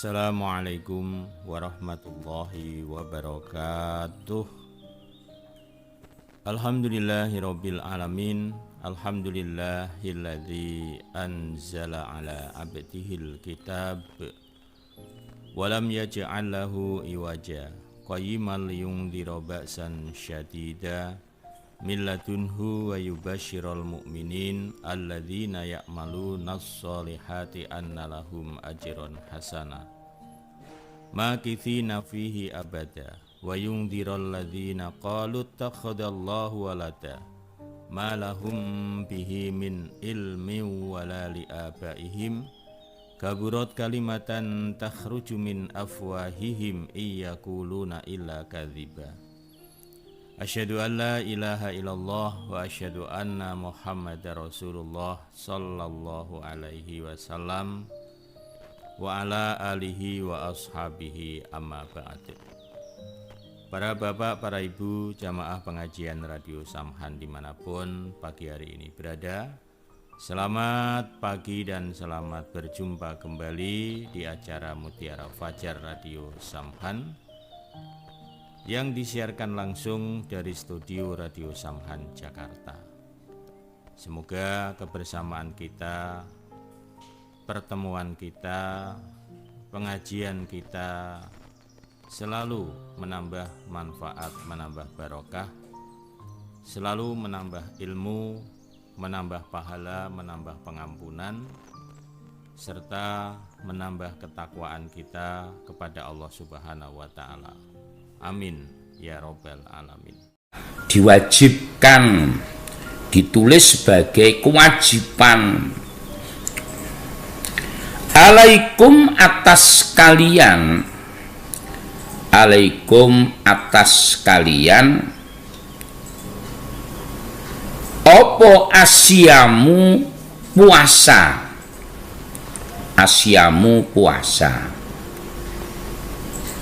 Assalamualaikum warahmatullahi wabarakatuh. Alhamdulillahirabbil alamin. Alhamdulillahilladzi anzala ala abdihil kitab wa lam yaj'al lahu iwaja qayyiman liyundhira ba'san syadida min ladunhu wa yubasysyiral mu'minin alladzina ya'malunas sholihati anna lahum ajran hasana makithina fihi abada wa yundhiral ladzina qalu ittakhadallahu walada ma lahum bihi min ilmin wala li abaihim kaburat kalimatan takhruju min afwahihim iyyakuluna illa kadziba. Asyhadu an la ilaha illallah wa asyhadu anna Muhammadar Rasulullah sallallahu alaihi wasallam wa ala alihi wa ashabihi amma ba'd. Para bapak, para ibu, jamaah pengajian Radio Samhan dimanapun pagi hari ini berada, selamat pagi dan selamat berjumpa kembali di acara Mutiara Fajar Radio Samhan yang disiarkan langsung dari studio Radio Samhan Jakarta. Semoga kebersamaan kita, pertemuan kita, pengajian kita selalu menambah manfaat, menambah barokah, selalu menambah ilmu, menambah pahala, menambah pengampunan, serta menambah ketakwaan kita kepada Allah Subhanahu wa Ta'ala. Amin ya Rabbal alamin. Diwajibkan, ditulis sebagai kewajiban. Alaikum atas kalian, alaikum atas kalian, opo asyamu puasa, asyamu puasa.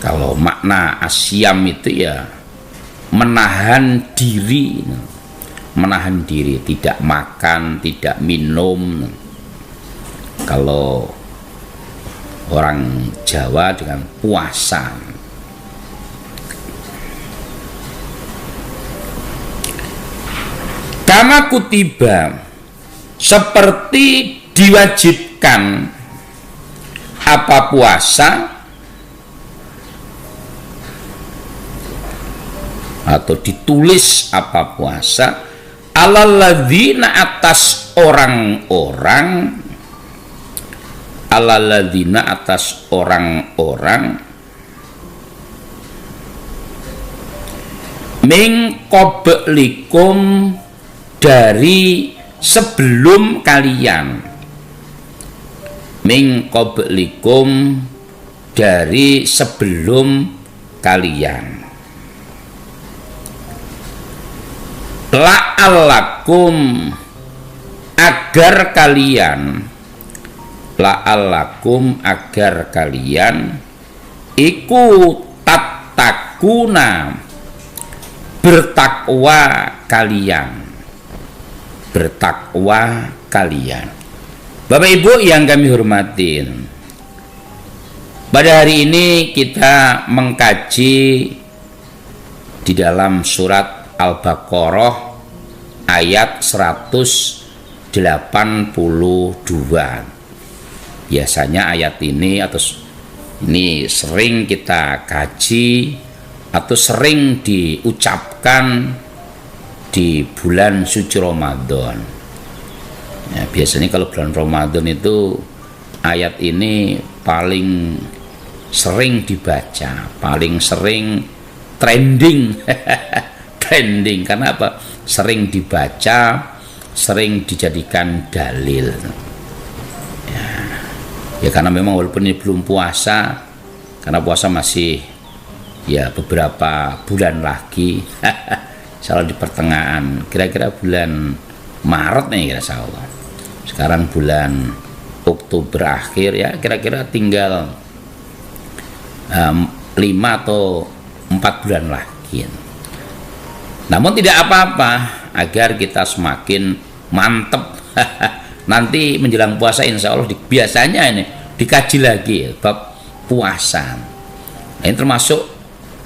Kalau makna asyam itu ya menahan diri, tidak makan, tidak minum. Kalau orang Jawa dengan puasa. Kama kutiba, seperti diwajibkan apa puasa atau ditulis apa puasa, alal ladzina atas orang-orang, alal ladzina atas orang-orang, min qablikum dari sebelum kalian, min qablikum dari sebelum kalian, la'allakum agar kalian, la'allakum agar kalian iku tattaquna bertakwa kalian, bertakwa kalian. Bapak Ibu yang kami hormatin, pada hari ini kita mengkaji di dalam surat Al-Baqarah ayat 182. Biasanya ayat ini sering kita kaji atau sering diucapkan di bulan suci Ramadan. Ya, biasanya kalau bulan Ramadan itu ayat ini paling sering dibaca, paling sering trending. Trending karena apa? Sering dibaca, sering dijadikan dalil. Ya karena memang walaupun ini belum puasa, karena puasa masih ya beberapa bulan lagi. Salah di pertengahan, kira-kira bulan Maret nih insyaallah. Sekarang bulan Oktober akhir, ya kira-kira tinggal 5 atau 4 bulan lagi. Namun tidak apa-apa, agar kita semakin mantep. Nanti menjelang puasa insya Allah biasanya ini dikaji lagi bab puasa. Nah, ini termasuk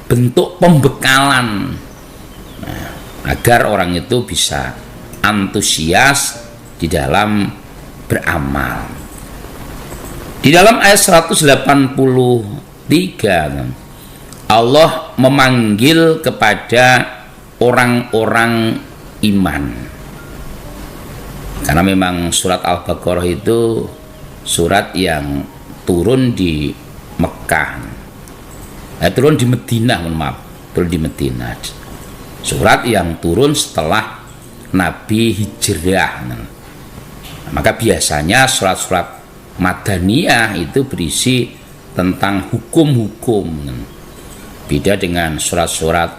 bentuk pembekalan agar orang itu bisa antusias di dalam beramal. Di dalam ayat 183 Allah memanggil kepada orang-orang iman. Karena memang surat Al-Baqarah itu surat yang turun di Mekah. Turun di Madinah, turun di Madinah. Surat yang turun setelah Nabi hijrah. Maka biasanya surat-surat Madaniyah itu berisi tentang hukum-hukum. Beda dengan surat-surat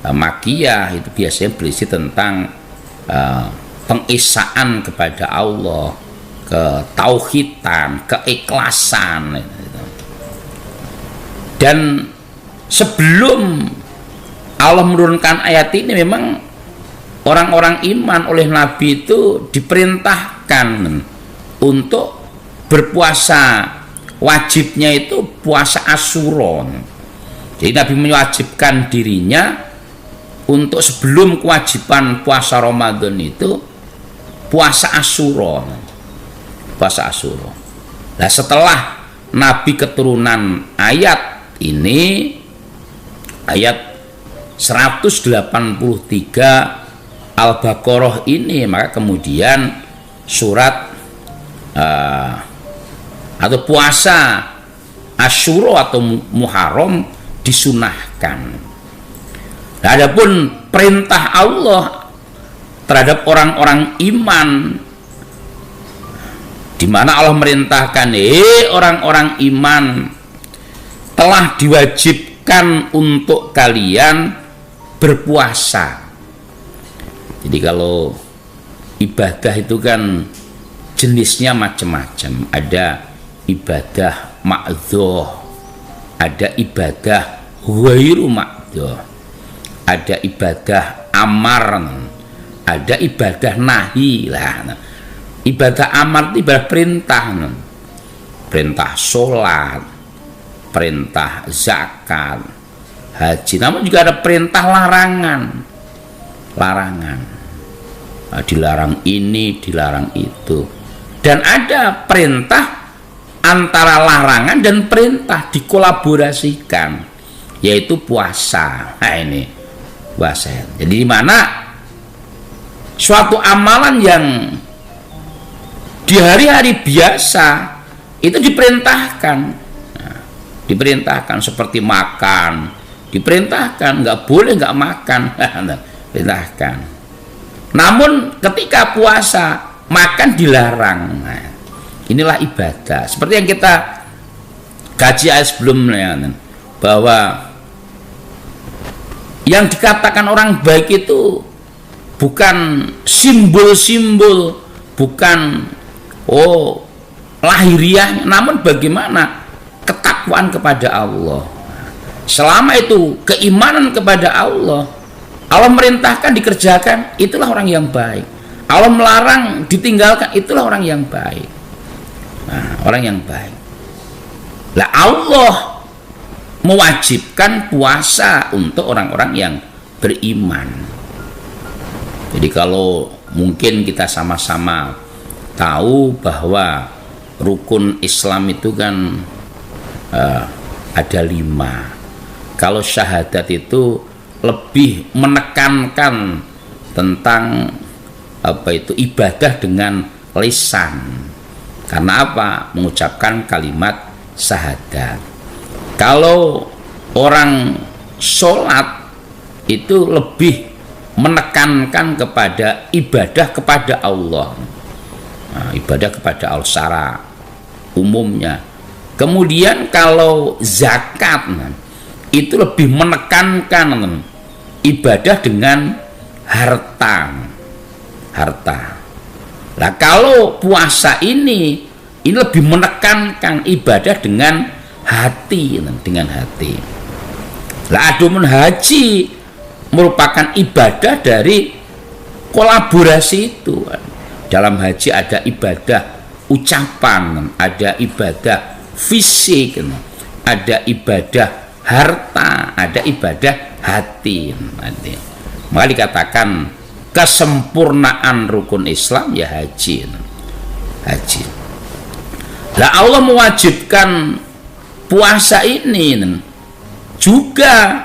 Makkiyah, itu biasanya berisi tentang pengesaan kepada Allah, ketauhidan, keikhlasan. Dan sebelum Allah menurunkan ayat ini, memang orang-orang iman oleh Nabi itu diperintahkan untuk berpuasa. Wajibnya itu puasa Asyura. Jadi Nabi mewajibkan dirinya untuk sebelum kewajiban puasa Ramadan itu puasa Asyura. Puasa Asyura. Nah, setelah Nabi keturunan ayat ini, ayat 183 Al-Baqarah ini, maka kemudian surat atau puasa Asyura atau Muharram disunahkan. Nah, adapun perintah Allah terhadap orang-orang iman, di mana Allah merintahkan, orang-orang iman, telah diwajibkan untuk kalian berpuasa. Jadi kalau ibadah itu kan jenisnya macam-macam. Ada ibadah ma'dhoh, ada ibadah ghairu ma'dhoh, ada ibadah amar, ada ibadah nahi lah. Ibadah amar itu ibadah perintah, perintah sholat, perintah zakat, haji. Namun juga ada perintah larangan, dilarang ini, dilarang itu. Dan ada perintah antara larangan dan perintah dikolaborasikan, yaitu puasa. Nah, ini puasa. Jadi di mana suatu amalan yang di hari-hari biasa itu diperintahkan, diperintahkan seperti makan, diperintahkan, nggak boleh nggak makan, perintahkan. Namun ketika puasa, makan dilarang. Nah, inilah ibadah. Seperti yang kita kaji ayat sebelumnya, bahwa yang dikatakan orang baik itu bukan simbol-simbol, bukan lahiriahnya, namun bagaimana ketakwaan kepada Allah. Selama itu keimanan kepada Allah, Allah merintahkan dikerjakan, itulah orang yang baik. Allah melarang ditinggalkan, itulah orang yang baik. Nah, orang yang baik. Lah, Allah mewajibkan puasa untuk orang-orang yang beriman. Jadi kalau mungkin kita sama-sama tahu bahwa rukun Islam itu kan ada 5. Kalau syahadat itu lebih menekankan tentang ibadah dengan lisan. Karena apa? Mengucapkan kalimat syahadat. Kalau orang sholat itu lebih menekankan kepada ibadah kepada Allah. Nah, ibadah kepada Allah secara umumnya. Kemudian kalau zakat itu lebih menekankan ibadah dengan harta. Nah, kalau puasa ini lebih menekankan ibadah dengan hati, Lah, adapun haji merupakan ibadah dari kolaborasi itu. Dalam haji ada ibadah ucapan, ada ibadah fisik, ada ibadah harta, ada ibadah hati. Maka dikatakan kesempurnaan rukun Islam ya haji. Lah Allah mewajibkan puasa ini juga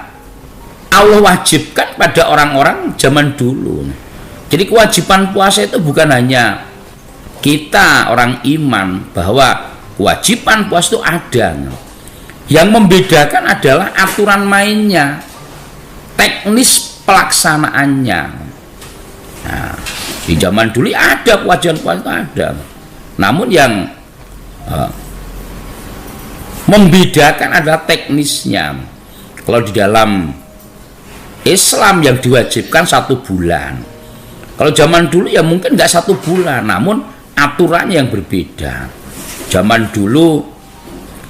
Allah wajibkan pada orang-orang zaman dulu. Jadi kewajiban puasa itu bukan hanya kita orang iman, bahwa kewajiban puasa itu ada. Yang membedakan adalah aturan mainnya, teknis pelaksanaannya. Nah, di zaman dulu ada kewajiban puasa itu ada. Namun yang membedakan adalah teknisnya. Kalau di dalam Islam yang diwajibkan 1 bulan, kalau zaman dulu ya mungkin nggak 1 bulan, namun aturannya yang berbeda. Zaman dulu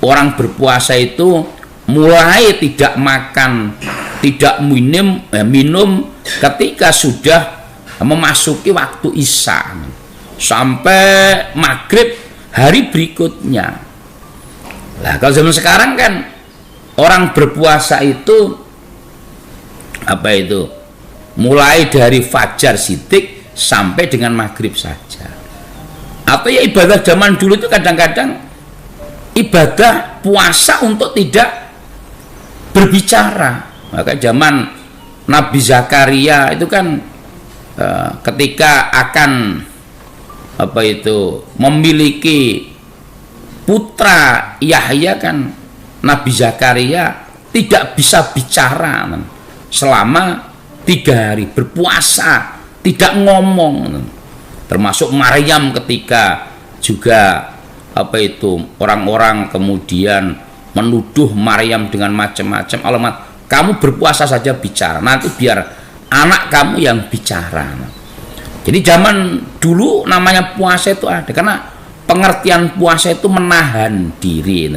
orang berpuasa itu mulai tidak makan, tidak minum ketika sudah memasuki waktu Isya sampai maghrib hari berikutnya. Nah, kalau zaman sekarang kan orang berpuasa itu mulai dari fajar sidik sampai dengan maghrib saja. Atau ya ibadah zaman dulu itu kadang-kadang ibadah puasa untuk tidak berbicara. Maka zaman Nabi Zakaria itu kan ketika akan memiliki putra Yahya, kan Nabi Zakaria tidak bisa bicara selama 3 hari berpuasa, tidak ngomong. Termasuk Maryam ketika juga orang-orang kemudian menuduh Maryam dengan macam-macam. Alamat, kamu berpuasa saja bicara, nanti biar anak kamu yang bicara. Jadi zaman dulu namanya puasa itu ada, karena pengertian puasa itu menahan diri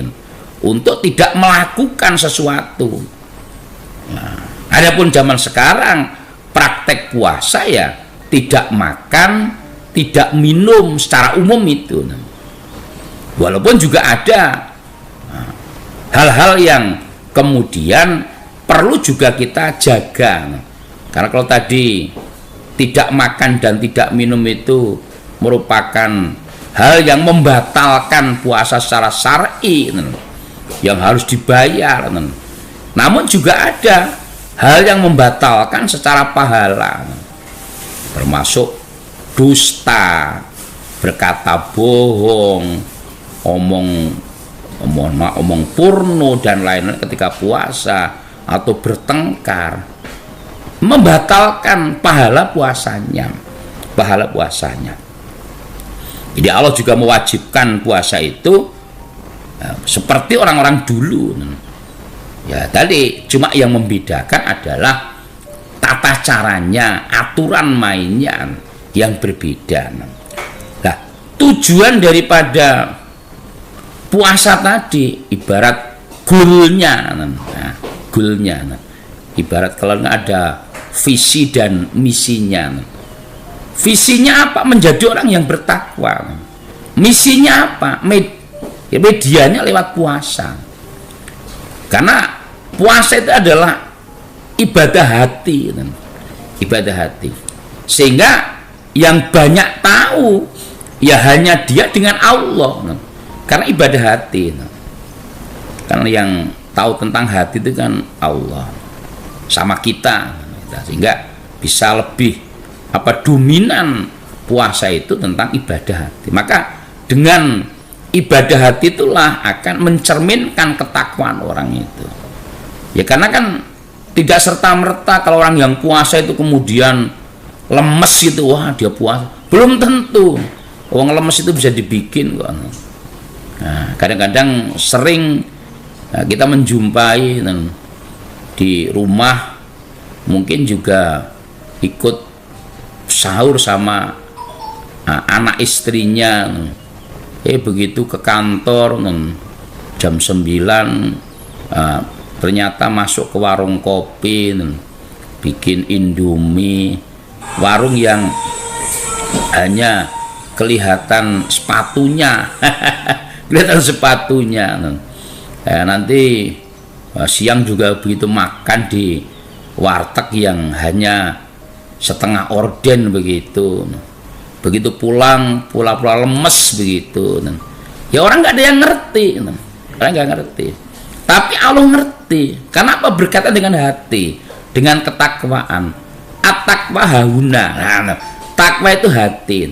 untuk tidak melakukan sesuatu. Nah, adapun zaman sekarang praktek puasa ya tidak makan, tidak minum secara umum itu. Walaupun juga ada hal-hal yang kemudian perlu juga kita jaga. Karena kalau tadi tidak makan dan tidak minum itu merupakan hal yang membatalkan puasa secara syar'i yang harus dibayar. Namun juga ada hal yang membatalkan secara pahala, termasuk dusta, berkata bohong, omong porno dan lain-lain ketika puasa, atau bertengkar, membatalkan pahala puasanya. Jadi Allah juga mewajibkan puasa itu seperti orang-orang dulu. Ya tadi cuma yang membedakan adalah tata caranya, aturan mainnya yang berbeda. Nah, tujuan daripada puasa tadi ibarat goalnya, ibarat kalau ada visi dan misinya. Visinya apa? Menjadi orang yang bertakwa. Misinya apa? Medianya lewat puasa. Karena puasa itu adalah ibadah hati, ibadah hati. Sehingga yang banyak tahu ya hanya dia dengan Allah, karena ibadah hati. Karena yang tahu tentang hati itu kan Allah sama kita, sehingga bisa lebih dominan puasa itu tentang ibadah hati. Maka dengan ibadah hati itulah akan mencerminkan ketakwaan orang itu. Ya karena kan tidak serta-merta kalau orang yang puasa itu kemudian lemes itu, wah dia puasa. Belum tentu. Orang lemes itu bisa dibikin kok. Nah, kadang-kadang sering kita menjumpai di rumah mungkin juga ikut sahur sama anak istrinya, begitu ke kantor jam 9 ternyata masuk ke warung kopi, bikin indomie, warung yang hanya kelihatan sepatunya Nanti siang juga begitu makan di warteg yang hanya setengah orden begitu. Begitu pulang pula-pula lemes begitu. Ya orang nggak ada yang ngerti. Orang nggak ngerti. Tapi Allah ngerti. Kenapa? Berkaitan dengan hati, dengan ketakwaan. At-taqwa hauna. Nah, takwa itu hati.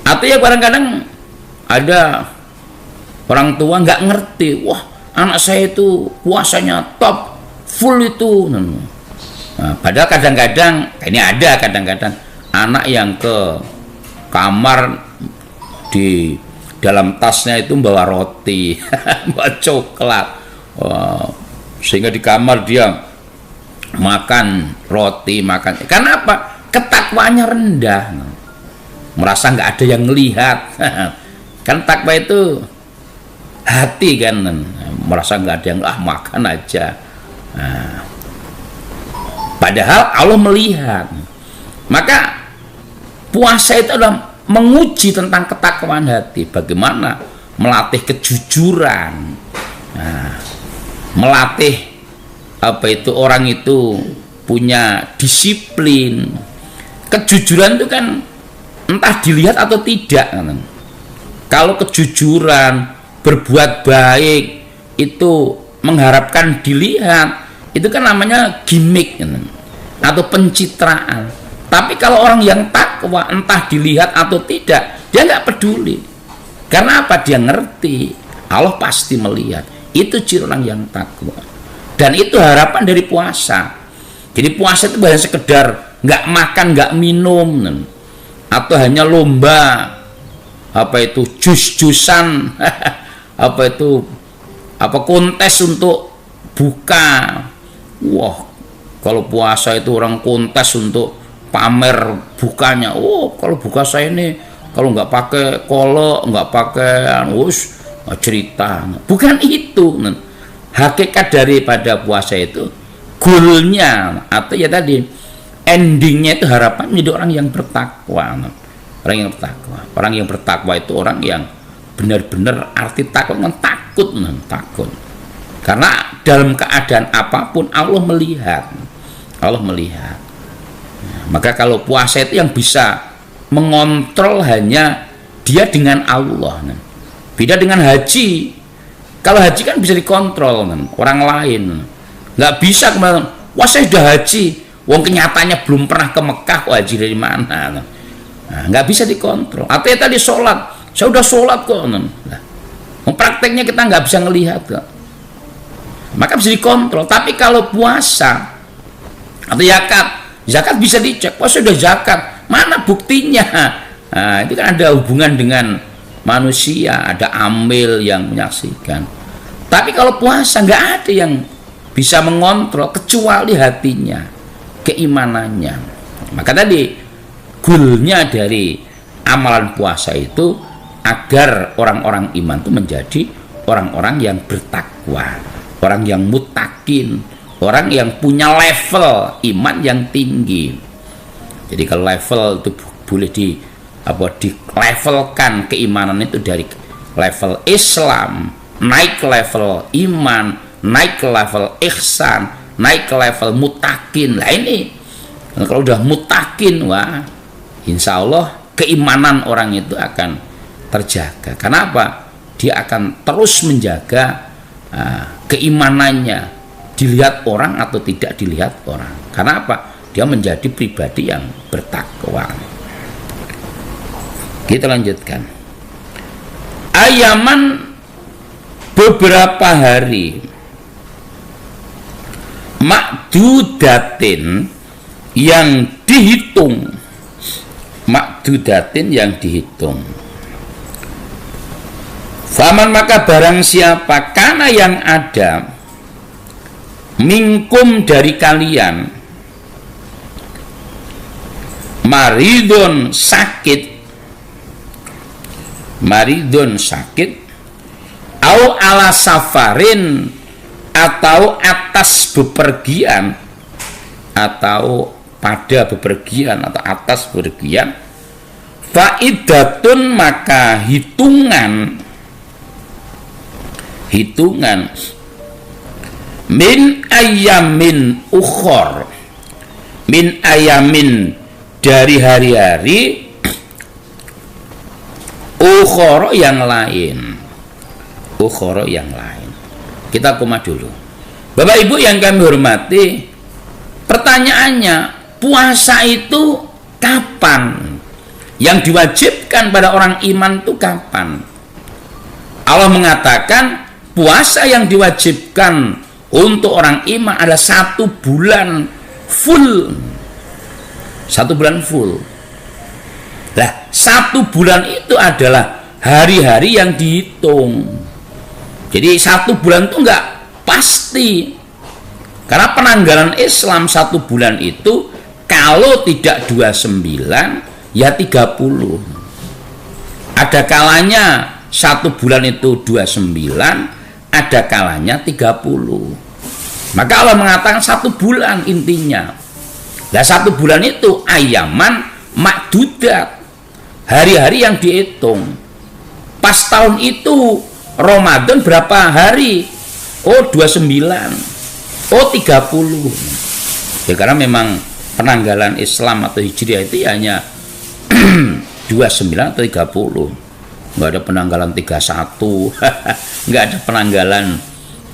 Atau ya kadang-kadang ada orang tua nggak ngerti. Wah, anak saya itu puasanya top, full itu. Nah, padahal kadang-kadang ini ada kadang-kadang anak yang ke kamar di dalam tasnya itu bawa roti, bawa coklat. Sehingga di kamar dia makan roti, makan. Karena apa? Ketakwaannya rendah, merasa nggak ada yang melihat. Kan takwa itu hati kan, merasa nggak ada yang makan aja. Nah, padahal Allah melihat. Maka puasa itu adalah menguji tentang ketakwaan hati. Bagaimana melatih kejujuran, melatih orang itu punya disiplin. Kejujuran itu kan entah dilihat atau tidak. Kalau kejujuran, berbuat baik itu mengharapkan dilihat, itu kan namanya gimmick atau pencitraan. Tapi kalau orang yang takwa, entah dilihat atau tidak, dia nggak peduli. Karena apa? Dia ngerti Allah pasti melihat. Itu ciri orang yang takwa. Dan itu harapan dari puasa. Jadi puasa itu bukan sekedar nggak makan, nggak minum, atau hanya lomba jus-jusan, kontes untuk buka. Wah, kalau puasa itu orang kontes untuk pamer bukanya. Oh, kalau buka saya ini kalau nggak pakai kolak, nggak pakai cerita. Bukan itu. Hakikat daripada puasa itu, goalnya atau ya tadi endingnya itu harapan menjadi orang yang bertakwa. Orang yang bertakwa. Orang yang bertakwa itu orang yang benar-benar arti takwa takut. Karena dalam keadaan apapun Allah melihat. Allah melihat. Maka kalau puasa itu yang bisa mengontrol hanya dia dengan Allah. Beda dengan haji. Kalau haji kan bisa dikontrol orang lain. Nggak bisa kemarin, wah saya sudah haji, wong kenyataannya belum pernah ke Mekah, haji dari mana? Nah, nggak bisa dikontrol. Atau ya tadi sholat, saya udah sholat kok. Nah, prakteknya kita nggak bisa ngelihat kok. Maka bisa dikontrol. Tapi kalau puasa atau zakat bisa dicek. Wah sudah zakat, mana buktinya? Nah, itu kan ada hubungan dengan manusia, ada amil yang menyaksikan. Tapi kalau puasa nggak ada yang bisa mengontrol kecuali hatinya, keimanannya. Maka tadi goalnya dari amalan puasa itu agar orang-orang iman itu menjadi orang-orang yang bertakwa, orang yang muttaqin, orang yang punya level iman yang tinggi. Jadi kalau level itu boleh dilevelkan keimanan itu dari level Islam, naik ke level iman, naik ke level ihsan, naik ke level muttaqin. Lah ini kalau udah muttaqin, wah insya Allah keimanan orang itu akan terjaga. Kenapa? Dia akan terus menjaga keimanannya, dilihat orang atau tidak dilihat orang. Karena apa? Dia menjadi pribadi yang bertakwa. Kita lanjutkan. Ayaman beberapa hari, makdudatin yang dihitung, makdudatin yang dihitung. Faman maka barang siapa kana yang ada minkum dari kalian maridun sakit au ala safarin atau atas bepergian atau pada bepergian atau atas bepergian, faidatun maka hitungan hitungan min ayamin ukhor, min ayamin dari hari-hari ukhor yang lain, ukhor yang lain. Kita koma dulu. Bapak Ibu yang kami hormati, pertanyaannya, puasa itu kapan? Yang diwajibkan pada orang iman itu kapan? Allah mengatakan puasa yang diwajibkan untuk orang iman adalah 1 bulan full. 1 bulan full. Nah, 1 bulan itu adalah hari-hari yang dihitung. Jadi 1 bulan itu enggak pasti. Karena penanggalan Islam 1 bulan itu kalau tidak 29 ya 30. Ada kalanya 1 bulan itu 29, ada kalanya 30. Maka Allah mengatakan 1 bulan intinya. Nah 1 bulan itu ayaman makdudat, hari-hari yang dihitung. Pas tahun itu Ramadan berapa hari? Oh 29. Oh 30. Ya karena memang penanggalan Islam atau Hijriah itu hanya 29 atau 30. Nggak ada penanggalan 31. Nggak ada penanggalan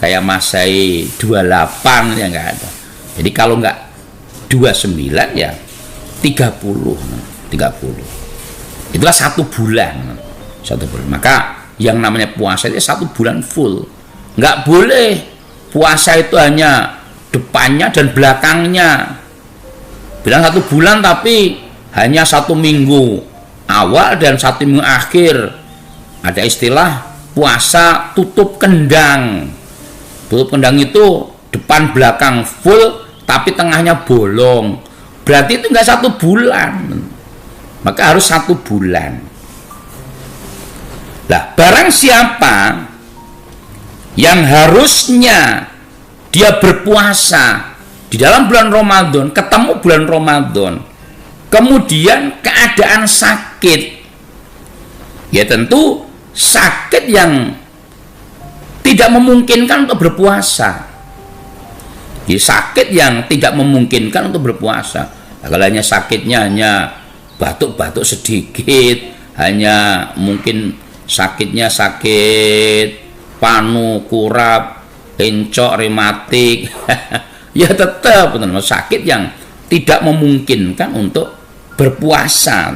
kayak Masehi 28, ya nggak ada. Jadi kalau nggak 29 ya 30. Itulah 1 bulan. 1 bulan. Maka yang namanya puasa itu 1 bulan full. Nggak boleh puasa itu hanya depannya dan belakangnya. Bilang 1 bulan tapi hanya 1 minggu awal dan 1 minggu akhir. Ada istilah puasa tutup kendang. Tutup kendang itu depan belakang full tapi tengahnya bolong. Berarti itu enggak 1 bulan. Maka harus 1 bulan. Nah, barang siapa yang harusnya dia berpuasa di dalam bulan Ramadan, ketemu bulan Ramadan, kemudian keadaan sakit, ya tentu sakit yang tidak memungkinkan untuk berpuasa. Jadi sakit yang tidak memungkinkan untuk berpuasa. Nah, kalau hanya sakitnya hanya batuk-batuk sedikit, hanya mungkin sakitnya sakit panu, kurap, encok, rematik, ya tetap sakit yang tidak memungkinkan untuk berpuasa.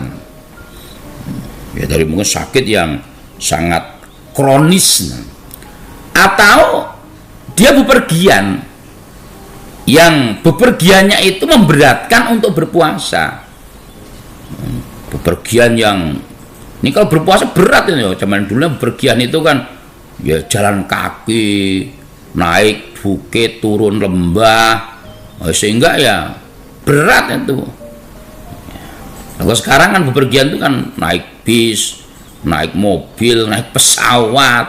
Ya dari mungkin sakit yang sangat kronis, atau dia bepergian yang bepergiannya itu memberatkan untuk berpuasa. Bepergian yang ini kalau berpuasa berat ya. Zaman dulu bepergian itu kan ya jalan kaki, naik bukit, turun lembah, sehingga ya berat itu. Kalau sekarang kan bepergian itu kan naik bis, naik mobil, naik pesawat.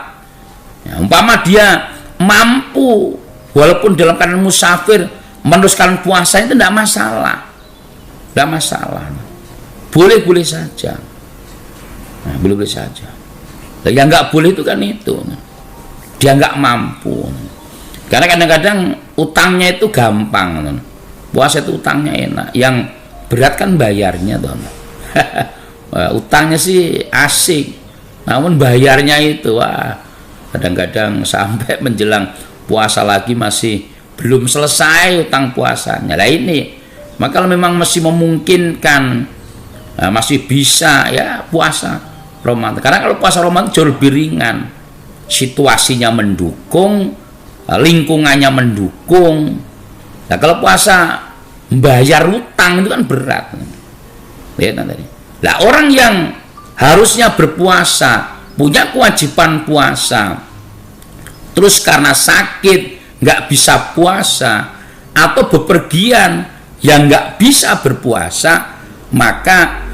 Ya, umpama dia mampu walaupun dalam keadaan musafir meneruskan puasa itu tidak masalah, tidak masalah, boleh-boleh saja. Nah, boleh-boleh saja. Yang nggak boleh itu kan itu, dia nggak mampu. Karena kadang-kadang utangnya itu gampang, puasa itu utangnya enak. Yang berat kan bayarnya, tuh. Utangnya sih asik, namun bayarnya itu wah, kadang-kadang sampai menjelang puasa lagi masih belum selesai utang puasanya. Nah ini, maka kalau memang masih memungkinkan, masih bisa ya puasa Ramadan. Karena kalau puasa Ramadan jauh lebih ringan, situasinya mendukung, lingkungannya mendukung. Nah kalau puasa membayar utang itu kan berat. Lihat tadi. Nah orang yang harusnya berpuasa, punya kewajiban puasa, terus karena sakit nggak bisa puasa atau bepergian yang nggak bisa berpuasa, maka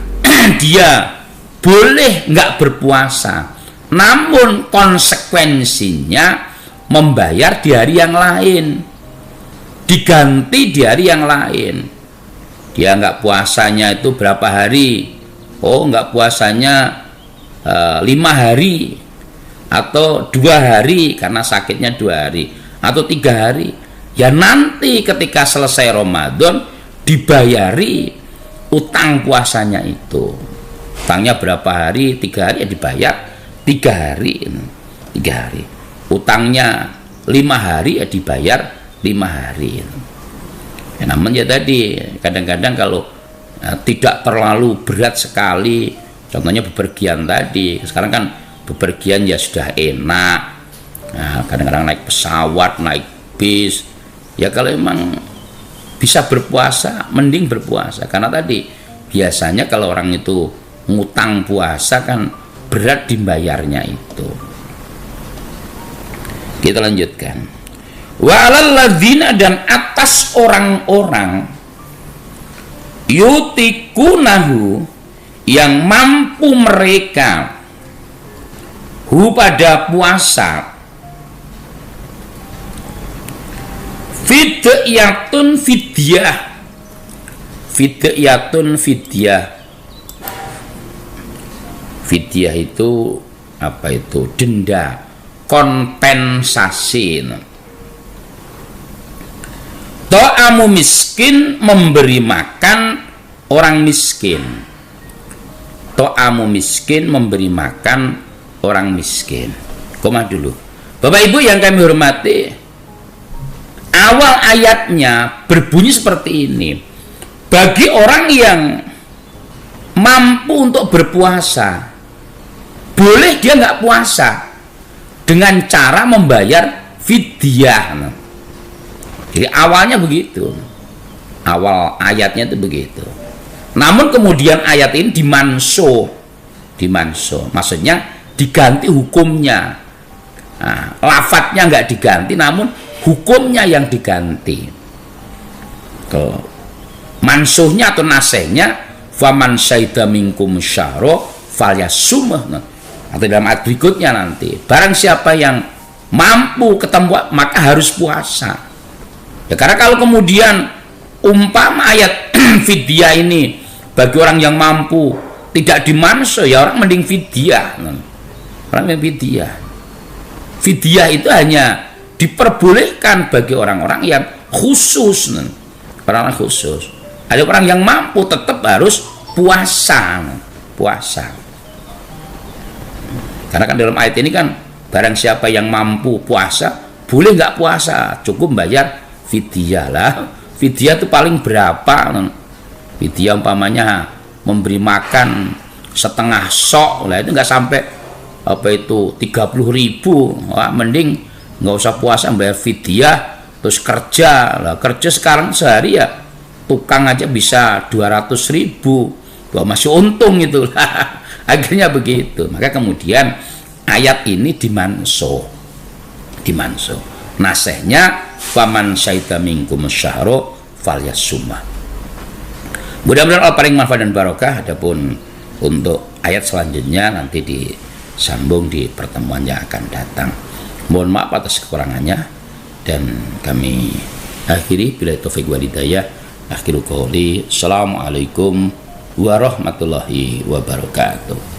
dia boleh nggak berpuasa, namun konsekuensinya membayar di hari yang lain, diganti di hari yang lain. Dia nggak puasanya itu berapa hari? Oh nggak puasanya 5 hari, atau 2 hari karena sakitnya 2 hari, atau 3 hari, ya nanti ketika selesai Ramadan dibayari utang puasanya itu. Utangnya berapa hari? 3 hari ya dibayar 3 hari. 3 hari. Utangnya 5 hari ya dibayar 5 hari. Ya, namun ya tadi kadang-kadang kalau tidak terlalu berat sekali, contohnya bepergian tadi, sekarang kan bepergian ya sudah enak, kadang-kadang naik pesawat, naik bis, ya kalau emang bisa berpuasa mending berpuasa, karena tadi biasanya kalau orang itu ngutang puasa kan berat dibayarnya itu. Kita lanjutkan. Wa 'alal ladzina, dan atas orang-orang yutikunahu, yang mampu mereka hu pada puasa, fidyatun fidyah. Fidyatun fidyah. Fidyah itu apa itu? Denda, kompensasi. To'amu miskin, memberi makan orang miskin. To'amu miskin, memberi makan orang miskin. Koma dulu, Bapak Ibu yang kami hormati, awal ayatnya berbunyi seperti ini. Bagi orang yang mampu untuk berpuasa, boleh dia nggak puasa dengan cara membayar fidyah. Jadi awalnya begitu, awal ayatnya itu begitu. Namun kemudian ayat ini dimansuh, maksudnya diganti hukumnya. Nah, lafadznya nggak diganti, namun hukumnya yang diganti. Mansuhnya atau nasehnya, faman syahida minkum syahra falyasumh. Atau dalam ayat berikutnya nanti, barang siapa yang mampu ketemu maka harus puasa. Ya, karena kalau kemudian umpama ayat fidyah ini bagi orang yang mampu tidak dimansuh, ya orang mending fidyah. Orang yang fidyah. Fidyah itu hanya diperbolehkan bagi orang-orang yang khusus, orang khusus. Ada orang yang mampu tetap harus puasa. Karena kan dalam ayat ini kan barang siapa yang mampu puasa, boleh nggak puasa, cukup bayar fidyah lah. Fidyah itu paling berapa? Fidyah umpamanya memberi makan setengah sok lah, itu nggak sampai apa itu 30.000. Wah, mending nggak usah puasa bayar fidyah, terus kerja lah. Kerja sekarang sehari ya tukang aja bisa 200.000. Wah, masih untung itu. Akhirnya begitu. Maka kemudian ayat ini dimansuh. Nasehnya faman syahida minkum syahra falyasumh. Mudah-mudahan Allah paling manfaat dan barokah. Adapun untuk ayat selanjutnya nanti disambung di pertemuan yang akan datang. Mohon maaf atas kekurangannya, dan kami akhiri bila taufik wal hidayah. Akhiru qouli, assalamualaikum warahmatullahi wabarakatuh.